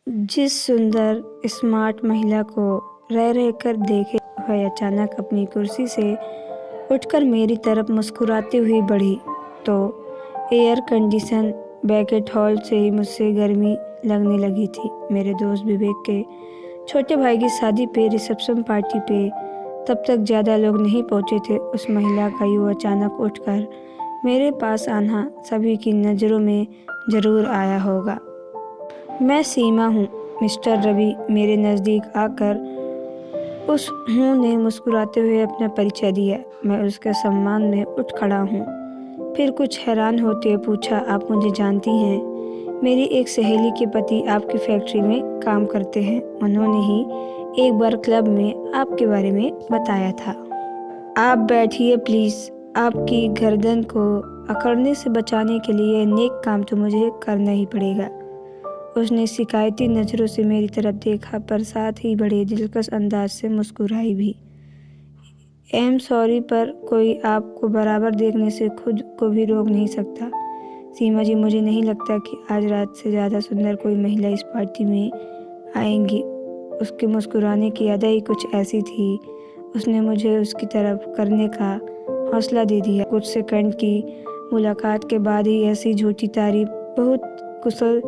जिस सुंदर स्मार्ट महिला को रह रहकर देखे हुए अचानक अपनी कुर्सी से उठकर मेरी तरफ मुस्कुराती हुई बढ़ी तो एयर कंडीशन बैंकेट हॉल से ही मुझसे गर्मी लगने लगी थी। मेरे दोस्त विवेक के छोटे भाई की शादी पे रिसेप्शन पार्टी पे तब तक ज़्यादा लोग नहीं पहुँचे थे। उस महिला का यूँ अचानक उठकर मेरे पास आना सभी की नज़रों में ज़रूर आया होगा। मैं सीमा हूँ। मिस्टर रवि मेरे नज़दीक आकर उस हूँ ने मुस्कुराते हुए अपना परिचय दिया। मैं उसके सम्मान में उठ खड़ा हूँ। फिर कुछ हैरान होते हुए पूछा, आप मुझे जानती हैं? मेरी एक सहेली के पति आपकी फैक्ट्री में काम करते हैं। उन्होंने ही एक बार क्लब में आपके बारे में बताया था। आप बैठिए प्लीज़। आपकी गर्दन को अकड़ने से बचाने के लिए नेक काम तो मुझे करना ही पड़ेगा। उसने शिकायती नज़रों से मेरी तरफ देखा पर साथ ही बड़े दिलकश अंदाज से मुस्कुराई भी। एम सॉरी पर कोई आपको बराबर देखने से खुद को भी रोक नहीं सकता। सीमा जी, मुझे नहीं लगता कि आज रात से ज़्यादा सुंदर कोई महिला इस पार्टी में आएंगी। उसके मुस्कुराने की अदा ही कुछ ऐसी थी। उसने मुझे उसकी तरफ करने का हौसला दे दिया। कुछ सेकंड की मुलाकात के बाद ही ऐसी झूठी तारीफ बहुत कुशल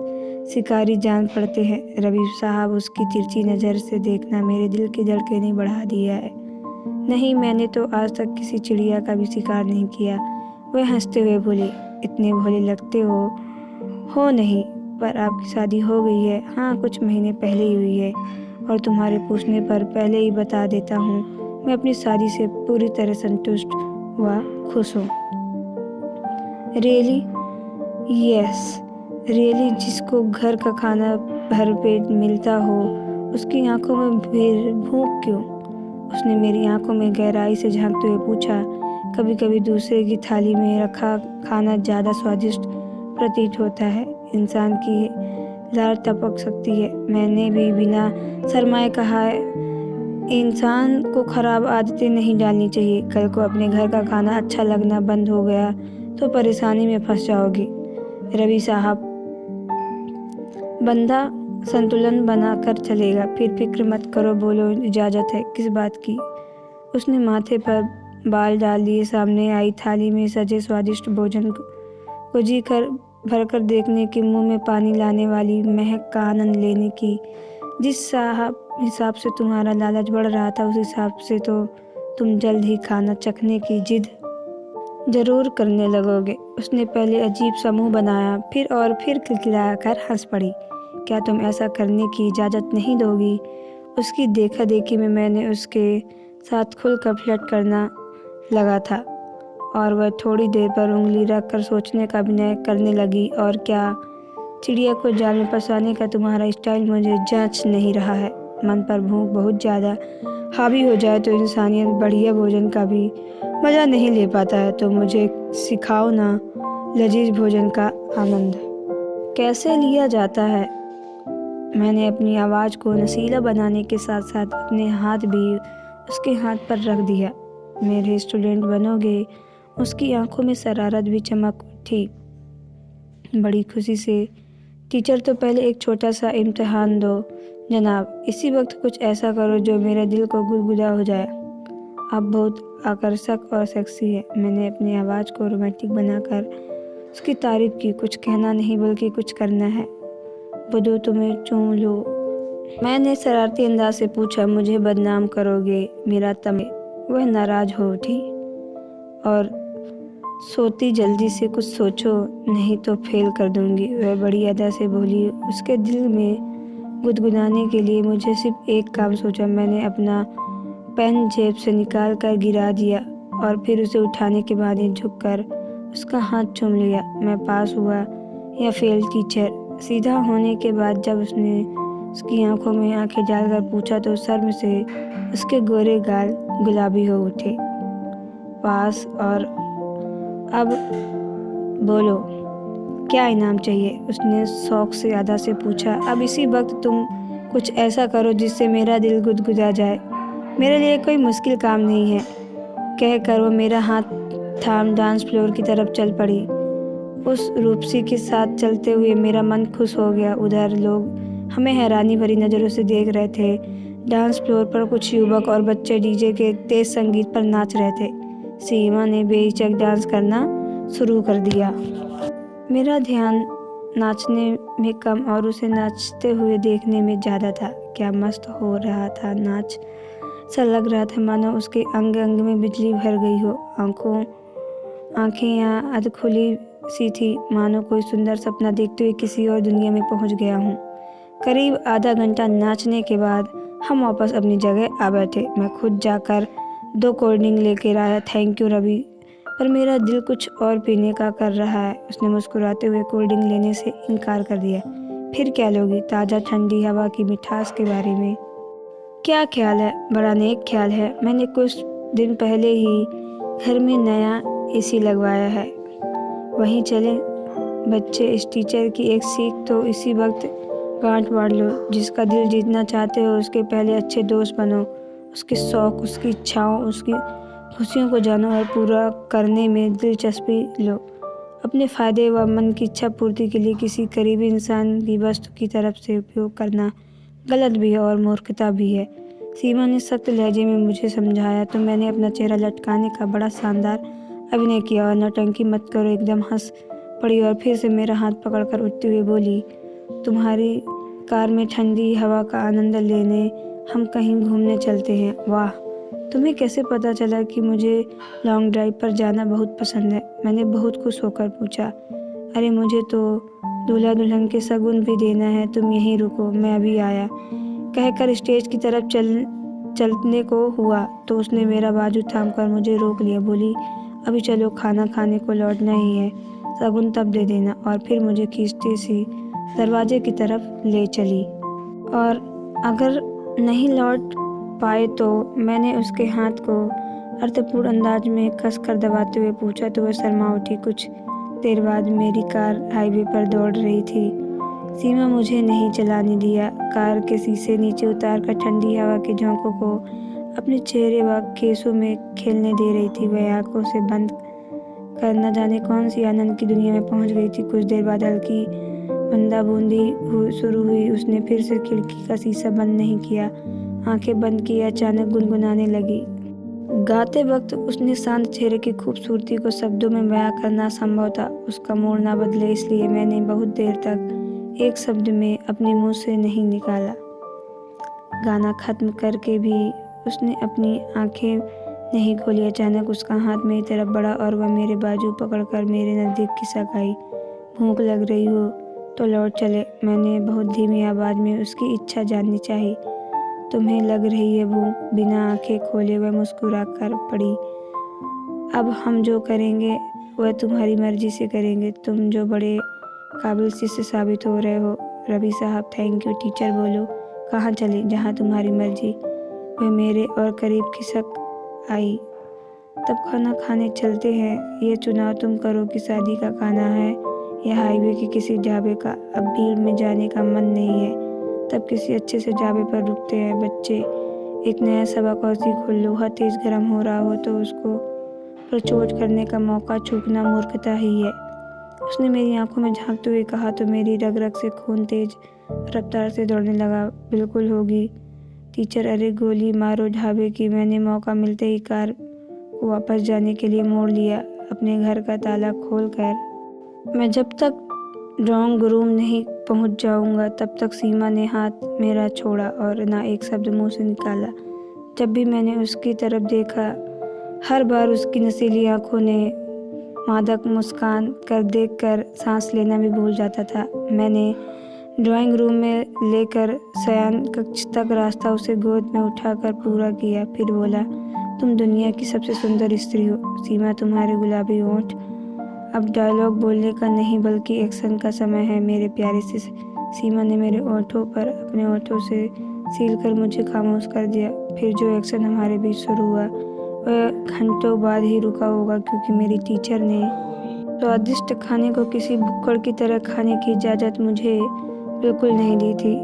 शिकारी जान पड़ते हैं। रवि साहब, उसकी तिरछी नज़र से देखना मेरे दिल की धड़कनें बढ़ा दिया है। नहीं, मैंने तो आज तक किसी चिड़िया का भी शिकार नहीं किया। वह हंसते हुए बोले, इतने भोले लगते हो नहीं, पर आपकी शादी हो गई है। हाँ, कुछ महीने पहले ही हुई है। और तुम्हारे पूछने पर पहले ही बता देता हूँ, मैं अपनी शादी से पूरी तरह संतुष्ट व खुश हूँ। रियली? Yes really. जिसको घर का खाना भर पेट मिलता हो उसकी आंखों में फिर भूख क्यों? उसने मेरी आंखों में गहराई से झांकते हुए पूछा। कभी कभी दूसरे की थाली में रखा खाना ज़्यादा स्वादिष्ट प्रतीत होता है। इंसान की लार टपक सकती है। मैंने भी बिना शर्माए कहा है, इंसान को खराब आदतें नहीं डालनी चाहिए। कल को अपने घर का खाना अच्छा लगना बंद हो गया तो परेशानी में फंस जाओगे। रवि साहब, बंदा संतुलन बना कर चलेगा। फिर फिक्र मत करो, बोलो इजाज़त है। किस बात की? उसने माथे पर बाल डाल दिए। सामने आई थाली में सजे स्वादिष्ट भोजन को जी कर भरकर देखने की, मुंह में पानी लाने वाली महक का आनंद लेने की। जिस हिसाब से तुम्हारा लालच बढ़ रहा था, उस हिसाब से तो तुम जल्द ही खाना चखने की जिद जरूर करने लगोगे। उसने पहले अजीब सा मुँह बनाया, फिर और फिर खिलखिला कर हंस पड़ी। क्या तुम ऐसा करने की इजाज़त नहीं दोगी? उसकी देखा देखी में मैंने उसके साथ खुलकर फ्लर्ट करना लगा था और वह थोड़ी देर पर उंगली रख कर सोचने का अभिनय करने लगी। और क्या, चिड़िया को जाल में फंसाने का तुम्हारा स्टाइल मुझे जँच नहीं रहा है। मन पर भूख बहुत ज़्यादा हावी हो जाए तो इंसानियत बढ़िया भोजन का भी मज़ा नहीं ले पाता है। तो मुझे सिखाओ ना लजीज भोजन का आनंद कैसे लिया जाता है। मैंने अपनी आवाज़ को नशीला बनाने के साथ साथ अपने हाथ भी उसके हाथ पर रख दिया। मेरे स्टूडेंट बनोगे? उसकी आंखों में शरारत भी चमक उठी बड़ी खुशी से। टीचर, तो पहले एक छोटा सा इम्तिहान दो जनाब। इसी वक्त कुछ ऐसा करो जो मेरे दिल को गुदगुदा हो जाए। आप बहुत आकर्षक और सेक्सी है। मैंने अपनी आवाज़ को रोमांटिक बनाकर उसकी तारीफ की। कुछ कहना नहीं बल्कि कुछ करना है। बदो, तुम्हें चूम लो? मैंने शरारती अंदाज से पूछा। मुझे बदनाम करोगे मेरा तमे? वह नाराज हो उठी और सोती, जल्दी से कुछ सोचो नहीं तो फेल कर दूंगी। वह बड़ी अदा से बोली। उसके दिल में गुदगुदाने के लिए मुझे सिर्फ एक काम सोचा। मैंने अपना पेन जेब से निकाल कर गिरा दिया और फिर उसे उठाने के बाद ही झुककर उसका हाथ चूम लिया। मैं पास हुआ या फेल टीचर? सीधा होने के बाद जब उसने उसकी आंखों में आंखें डालकर पूछा तो शर्म से उसके गोरे गाल गुलाबी हो उठे। पास। और अब बोलो, क्या इनाम चाहिए? उसने शौक से अदा से पूछा। अब इसी वक्त तुम कुछ ऐसा करो जिससे मेरा दिल गुदगुदा जाए। मेरे लिए कोई मुश्किल काम नहीं है, कह कर वो मेरा हाथ थाम डांस फ्लोर की तरफ चल पड़ी। उस रूपसी के साथ चलते हुए मेरा मन खुश हो गया। उधर लोग हमें हैरानी भरी नज़रों से देख रहे थे। डांस फ्लोर पर कुछ युवक और बच्चे डीजे के तेज संगीत पर नाच रहे थे। सीमा ने बेहिचक डांस करना शुरू कर दिया। मेरा ध्यान नाचने में कम और उसे नाचते हुए देखने में ज़्यादा था। क्या मस्त हो रहा था नाच। सा लग रहा था मानो उसके अंग अंग में बिजली भर गई हो। आंखें यहाँ अध खुली सी थी, मानो कोई सुंदर सपना देखते हुए किसी और दुनिया में पहुंच गया हूँ। करीब आधा घंटा नाचने के बाद हम वापस अपनी जगह आ बैठे। मैं खुद जाकर 2 कोल्ड ड्रिंक लेकर आया। थैंक यू रवि, पर मेरा दिल कुछ और पीने का कर रहा है। उसने मुस्कुराते हुए कोल्ड ड्रिंक लेने से इनकार कर दिया। फिर क्या लोगी? ताज़ा ठंडी हवा की मिठास के बारे में क्या ख्याल है? बड़ा नेक ख्याल है। मैंने कुछ दिन पहले ही घर में नया एसी लगवाया है। वहीं चले बच्चे, इस टीचर की एक सीख तो इसी वक्त गांठ बांध लो। जिसका दिल जीतना चाहते हो उसके पहले अच्छे दोस्त बनो। उसके शौक, उसकी इच्छाओं, उसकी खुशियों को जानो और पूरा करने में दिलचस्पी लो। अपने फ़ायदे व मन की इच्छा पूर्ति के लिए किसी करीबी इंसान की वस्तु की तरफ से उपयोग करना गलत भी है और मूर्खता भी है। सीमा ने सख्त लहजे में मुझे समझाया तो मैंने अपना चेहरा लटकाने का बड़ा शानदार अभिनय किया और नौटंकी मत करो एकदम हंस पड़ी और फिर से मेरा हाथ पकड़कर उठते हुए बोली, तुम्हारी कार में ठंडी हवा का आनंद लेने हम कहीं घूमने चलते हैं। वाह, तुम्हें कैसे पता चला कि मुझे लॉन्ग ड्राइव पर जाना बहुत पसंद है? मैंने बहुत खुश होकर पूछा। अरे मुझे तो दूल्हा दुल्हन के शगुन भी देना है, तुम यहीं रुको, मैं अभी आया, कहकर स्टेज की तरफ चलने को हुआ तो उसने मेरा बाजू थामकर मुझे रोक लिया। बोली, अभी चलो, खाना खाने को लौटना ही है, शगुन तब दे देना। और फिर मुझे खींचती सी दरवाजे की तरफ ले चली। और अगर नहीं लौट पाए तो? मैंने उसके हाथ को अर्थपूर्ण अंदाज में कसकर दबाते हुए पूछा तो वह शर्मा उठी। कुछ देर बाद मेरी कार हाईवे पर दौड़ रही थी। सीमा मुझे नहीं चलाने दिया। कार के शीशे नीचे उतारकर ठंडी हवा के झोंकों को अपने चेहरे व केसों में खेलने दे रही थी। वह आंखों से बंद कर न जाने कौन सी आनंद की दुनिया में पहुंच गई थी। कुछ देर बाद हल्की बूंदाबूंदी शुरू हुई। उसने फिर से खिड़की का शीशा बंद नहीं किया, आंखें बंद की, अचानक गुनगुनाने लगी। गाते वक्त उसने शांत चेहरे की खूबसूरती को शब्दों में बयां करना असंभव था। उसका मूड ना बदले इसलिए मैंने बहुत देर तक एक शब्द में अपने मुंह से नहीं निकाला। गाना खत्म करके भी उसने अपनी आंखें नहीं खोली। अचानक उसका हाथ मेरी तरफ बढ़ा और वह मेरे बाजू पकड़कर मेरे नज़दीक खिसक आई। भूख लग रही हो तो लौट चले, मैंने बहुत धीमी आवाज़ में उसकी इच्छा जाननी चाहिए। तुम्हें लग रही है भूख? बिना आंखें खोले वह मुस्कुरा कर पड़ी। अब हम जो करेंगे वह तुम्हारी मर्जी से करेंगे। तुम जो बड़े काबिल शिष्य साबित हो रहे हो रवि साहब। Thank you. टीचर बोलो, कहाँ चले? जहाँ तुम्हारी मर्जी। वह मेरे और करीब खिसक आई। तब खाना खाने चलते हैं। ये चुनाव तुम करो कि शादी का खाना है या हाईवे के किसी ढाबे का। अब भीड़ में जाने का मन नहीं है, तब किसी अच्छे से ढाबे पर रुकते हैं। बच्चे, एक नया सबक और सीखो। लोहा तेज गर्म हो रहा हो तो उसको पर चोट करने का मौका चूकना मूर्खता ही है। उसने मेरी आंखों में झांकते हुए कहा तो मेरी रग रग से खून तेज रफ्तार से दौड़ने लगा। बिल्कुल होगी टीचर। अरे गोली मारो ढाबे की। मैंने मौका मिलते ही कार को वापस जाने के लिए मोड़ लिया, अपने घर का ताला खोलकर। मैं जब तक ड्राइंग रूम नहीं पहुंच जाऊंगा तब तक। सीमा ने हाथ मेरा छोड़ा और ना एक शब्द मुंह से निकाला। जब भी मैंने उसकी तरफ देखा हर बार उसकी नशीली आंखों ने मादक मुस्कान कर देखकर सांस लेना भी भूल जाता था। मैंने ड्राइंग रूम में लेकर शयन कक्ष तक रास्ता उसे गोद में उठाकर पूरा किया। फिर बोला, तुम दुनिया की सबसे सुंदर स्त्री हो सीमा, तुम्हारे गुलाबी होंठ। अब डायलॉग बोलने का नहीं बल्कि एक्शन का समय है मेरे प्यारे से। सीमा ने मेरे ओठों पर अपने ओठों से सील कर मुझे खामोश कर दिया। फिर जो एक्शन हमारे बीच शुरू हुआ वह घंटों बाद ही रुका होगा, क्योंकि मेरी टीचर ने स्वादिष्ट खाने को किसी भुक्कड़ की तरह खाने की इजाज़त मुझे बिल्कुल नहीं दी थी।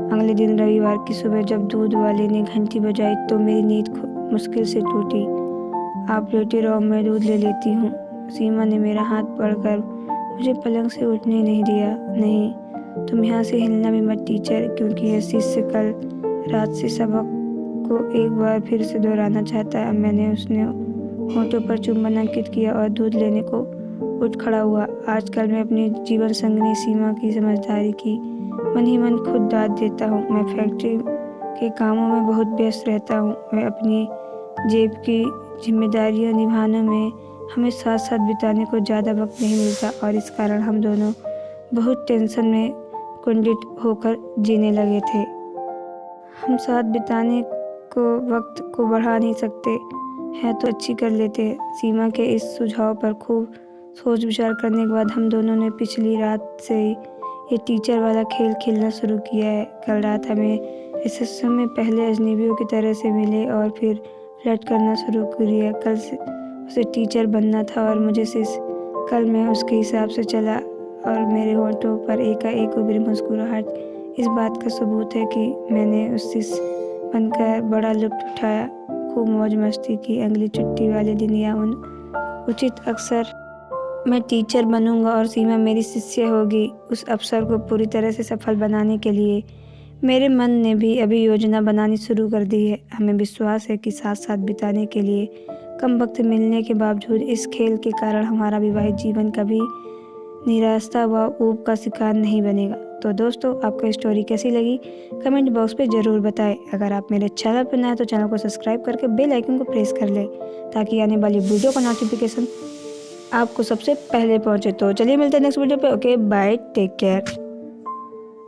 अगले दिन रविवार की सुबह जब दूध वाले ने घंटी बजाई तो मेरी नींद मुश्किल से टूटी। आप लेटे रहो, मैं दूध ले लेती हूँ। सीमा ने मेरा हाथ पकड़कर मुझे पलंग से उठने नहीं दिया। नहीं, तुम यहाँ से हिलना भी मत टीचर, क्योंकि यह शिष्य कल रात से सबक को एक बार फिर से दोहराना चाहता है। मैंने उसने होठों पर चुंबन अंकित किया और दूध लेने को उठ खड़ा हुआ। आजकल मैं अपनी जीवन संगिनी सीमा की समझदारी की मन ही मन खुद दाद देता हूँ। मैं फैक्ट्री के कामों में बहुत व्यस्त रहता हूँ। मैं अपनी जेब की जिम्मेदारियाँ निभाने में हमें साथ साथ बिताने को ज़्यादा वक्त नहीं मिलता और इस कारण हम दोनों बहुत टेंशन में कुंठित होकर जीने लगे थे। हम साथ बिताने को वक्त को बढ़ा नहीं सकते हैं तो अच्छी कर लेते हैं। सीमा के इस सुझाव पर खूब सोच विचार करने के बाद हम दोनों ने पिछली रात से ये टीचर वाला खेल खेलना शुरू किया है। कल रात हमें रिसेप्शन में पहले अजनबियों की तरह से मिले और फिर फ्लर्ट करना शुरू किया। कल से उसे टीचर बनना था और मुझे कल मैं उसके हिसाब से चला और मेरे होठों पर एकाएक उभरी मुस्कुराहट इस बात का सबूत है कि मैंने उससे बनकर बड़ा लुत्फ उठाया, खूब मौज मस्ती की। अगली छुट्टी वाले दिन या उन उचित अवसर मैं टीचर बनूंगा और सीमा मेरी शिष्य होगी। उस अवसर को पूरी तरह से सफल बनाने के लिए मेरे मन ने भी अभी योजना बनानी शुरू कर दी है। हमें विश्वास है कि साथ साथ बिताने के लिए कम वक्त मिलने के बावजूद इस खेल के कारण हमारा विवाहित जीवन कभी निराशा व ऊब का शिकार नहीं बनेगा। तो दोस्तों, आपको स्टोरी कैसी लगी कमेंट बॉक्स पे ज़रूर बताएं। अगर आप मेरे चैनल पर नए हैं तो चैनल को सब्सक्राइब करके बेल आइकन को प्रेस कर लें ताकि आने वाली वीडियो का नोटिफिकेशन आपको सबसे पहले पहुंचे। तो चलिए मिलते हैं नेक्स्ट वीडियो पे। Okay bye, take care.